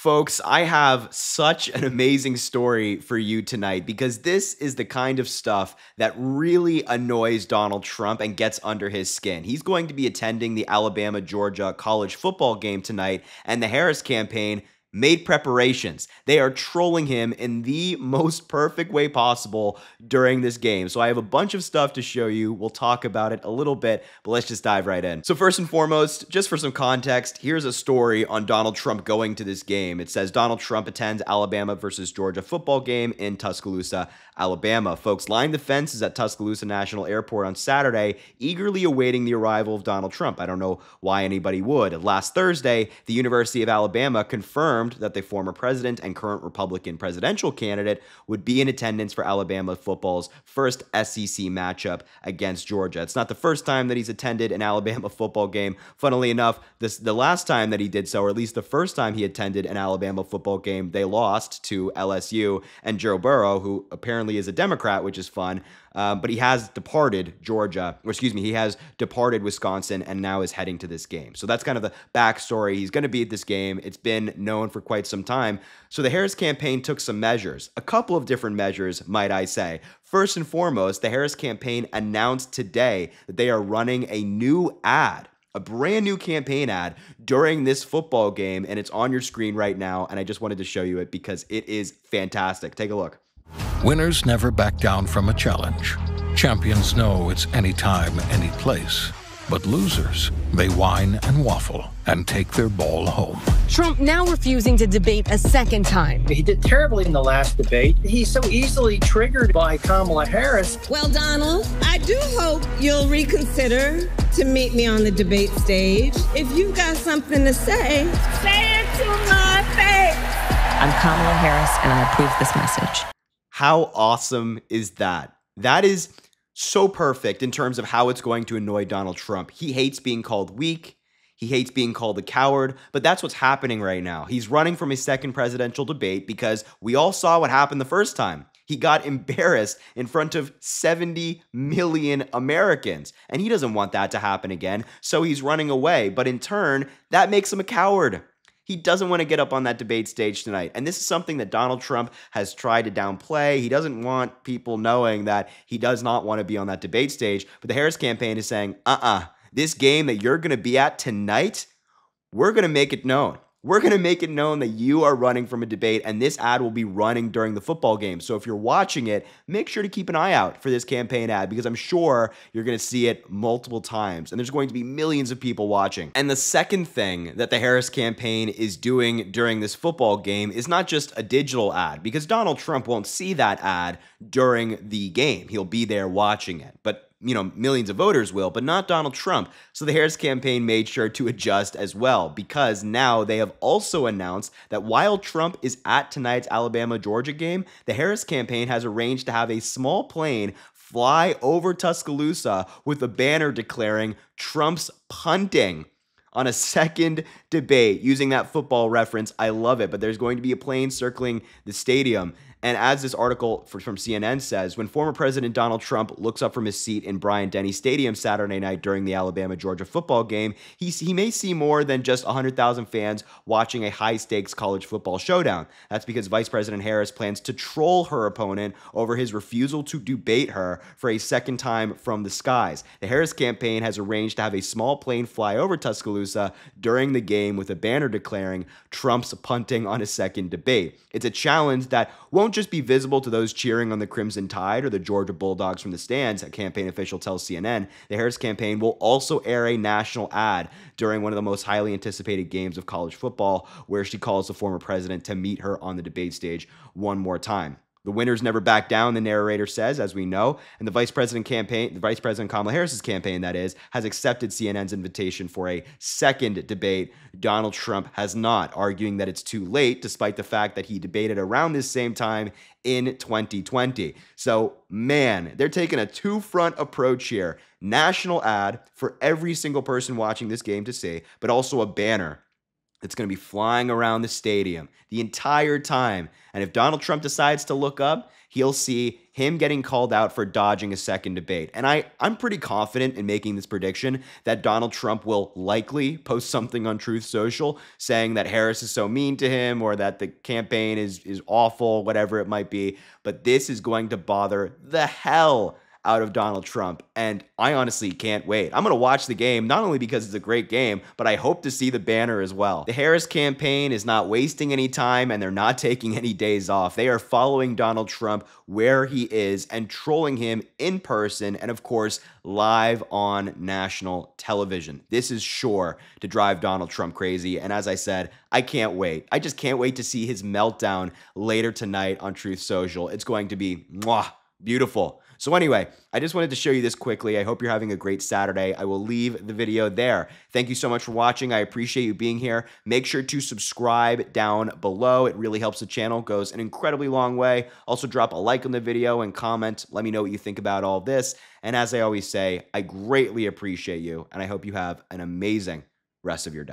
Folks, I have such an amazing story for you tonight because this is the kind of stuff that really annoys Donald Trump and gets under his skin. He's going to be attending the Alabama-Georgia college football game tonight, and the Harris campaign made preparations. They are trolling him in the most perfect way possible during this game. So I have a bunch of stuff to show you. We'll talk about it a little bit, but let's just dive right in. So first and foremost, just for some context, here's a story on Donald Trump going to this game. It says Donald Trump attends Alabama versus Georgia football game in Tuscaloosa, Alabama. Folks lined the fences at Tuscaloosa National Airport on Saturday, eagerly awaiting the arrival of Donald Trump. I don't know why anybody would. Last Thursday, the University of Alabama confirmed that the former president and current Republican presidential candidate would be in attendance for Alabama football's first SEC matchup against Georgia. It's not the first time that he's attended an Alabama football game. Funnily enough, the last time that he did so, or at least the first time he attended an Alabama football game, they lost to LSU, and Joe Burrow, who apparently is a Democrat, which is fun, but he has departed Georgia, or excuse me, he has departed Wisconsin and now is heading to this game. So that's kind of the backstory. He's going to be at this game. It's been known for quite some time. So the Harris campaign took some measures, a couple of different measures, might I say. First and foremost, the Harris campaign announced today that they are running a new ad, a brand new campaign ad during this football game, and it's on your screen right now, and I just wanted to show you it because it is fantastic. Take a look. Winners never back down from a challenge. Champions know it's anytime, any place. But losers, they whine and waffle and take their ball home. Trump now refusing to debate a second time. He did terribly in the last debate. He's so easily triggered by Kamala Harris. Well, Donald, I do hope you'll reconsider to meet me on the debate stage. If you've got something to say it to my face. I'm Kamala Harris, and I approve this message. How awesome is that? That is so perfect in terms of how it's going to annoy Donald Trump. He hates being called weak. He hates being called a coward, but that's what's happening right now. He's running from his second presidential debate because we all saw what happened the first time. He got embarrassed in front of 70 million Americans, and he doesn't want that to happen again, so he's running away. But in turn, that makes him a coward. He doesn't want to get up on that debate stage tonight. And this is something that Donald Trump has tried to downplay. He doesn't want people knowing that he does not want to be on that debate stage. But the Harris campaign is saying, this game that you're going to be at tonight, we're going to make it known. We're going to make it known that you are running from a debate, and this ad will be running during the football game. So if you're watching it, make sure to keep an eye out for this campaign ad because I'm sure you're going to see it multiple times, and there's going to be millions of people watching. And the second thing that the Harris campaign is doing during this football game is not just a digital ad, because Donald Trump won't see that ad during the game. He'll be there watching it, but millions of voters will, but not Donald Trump. So the Harris campaign made sure to adjust as well, because now they have also announced that while Trump is at tonight's Alabama-Georgia game, the Harris campaign has arranged to have a small plane fly over Tuscaloosa with a banner declaring Trump's punting on a second debate. Using that football reference, I love it, but there's going to be a plane circling the stadium. And as this article from CNN says, when former President Donald Trump looks up from his seat in Bryant-Denny Stadium Saturday night during the Alabama-Georgia football game, he may see more than just 100,000 fans watching a high-stakes college football showdown. That's because Vice President Harris plans to troll her opponent over his refusal to debate her for a second time from the skies. The Harris campaign has arranged to have a small plane fly over Tuscaloosa during the game with a banner declaring Trump's punting on a second debate. It's a challenge that won't just be visible to those cheering on the Crimson Tide or the Georgia Bulldogs from the stands, a campaign official tells CNN. The Harris campaign will also air a national ad during one of the most highly anticipated games of college football, where she calls the former president to meet her on the debate stage one more time. The winners never back down, the narrator says, as we know, and the Vice President Kamala Harris's campaign, that is, has accepted CNN's invitation for a second debate. Donald Trump has not, arguing that it's too late, despite the fact that he debated around this same time in 2020. So, man, they're taking a two-front approach here. National ad for every single person watching this game to see, but also a banner that's going to be flying around the stadium the entire time. And if Donald Trump decides to look up, he'll see him getting called out for dodging a second debate. And I'm pretty confident in making this prediction that Donald Trump will likely post something on Truth Social saying that Harris is so mean to him or that the campaign is awful, whatever it might be. But this is going to bother the hell out of Donald Trump. And I honestly can't wait. I'm going to watch the game, not only because it's a great game, but I hope to see the banner as well. The Harris campaign is not wasting any time and they're not taking any days off. They are following Donald Trump where he is and trolling him in person and, of course, live on national television. This is sure to drive Donald Trump crazy. And as I said, I can't wait. I just can't wait to see his meltdown later tonight on Truth Social. It's going to be beautiful. So anyway, I just wanted to show you this quickly. I hope you're having a great Saturday. I will leave the video there. Thank you so much for watching. I appreciate you being here. Make sure to subscribe down below. It really helps the channel. Goes an incredibly long way. Also drop a like on the video and comment. Let me know what you think about all this. And as I always say, I greatly appreciate you and I hope you have an amazing rest of your day.